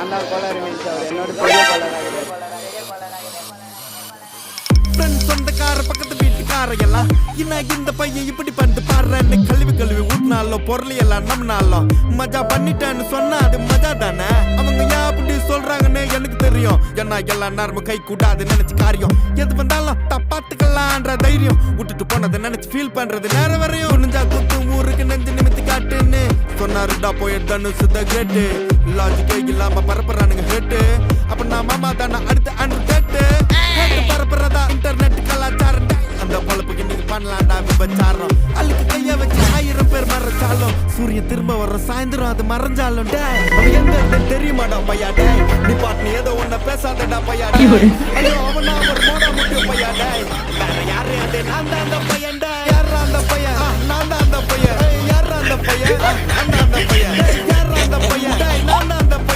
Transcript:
நான் தான் கோளாறு மீன்ஸ் அவர் என்னோட பெரிய கோளாறாக சொந்தக்கார பக்கத்து வீட்டுக்கார எல்லாம் இந்த பையன் இப்படி பண்ணிட்டு பாடுறேன்னு கழுவி ஊட்டினாலும் பொருள் எல்லாம் நம்மனாலும் மஜா பண்ணிட்டேன்னு சொன்னா அது மஜா தானே. அவங்க ஏன் அப்படி சொல்றாங்கன்னு எனக்கு தெரியும். ஏன்னா எல்லாம் நேரமும் கை கூடாது நினைச்சு காரியம் எது வந்தாலும் தப்பாத்துக்கலான்ற தைரியம் விட்டுட்டு போனதை நினைச்சு ஃபீல் பண்றது நேரம் வரையும் குனிஞ்சா குத்து ஊருக்கு நெஞ்சு நிமித்தி காட்டுன்னு சொன்னாருடா போய் தனுசு த கேட்டு லாஜிக்கே இல்லாம பரப்புறானுங்க ஹேட்டு. அப்ப நான் மாமா தானே அடுத்த அன்று கேட்டு பரப்புறதா இன்டர்நெட் கலாச்சாரம் அந்த பொழப்புக்கு நீங்க பண்ணலாம்டா விபச்சாரம். அழுக்கு கைய வச்சு 1000 பேர் மறைச்சாலும் சூரியன் திரும்ப வர சாயந்தரம் அது மறைஞ்சாலும் எங்க தெரியுமாடா பையா டே நீ பாட்டு ஏதோ ஒன்ன பேசாதடா பையா ஐயோ அவனா ஒரு மோடா முக்கிய பையா டே வேற யாரு அது நான் தான் அந்த பையன்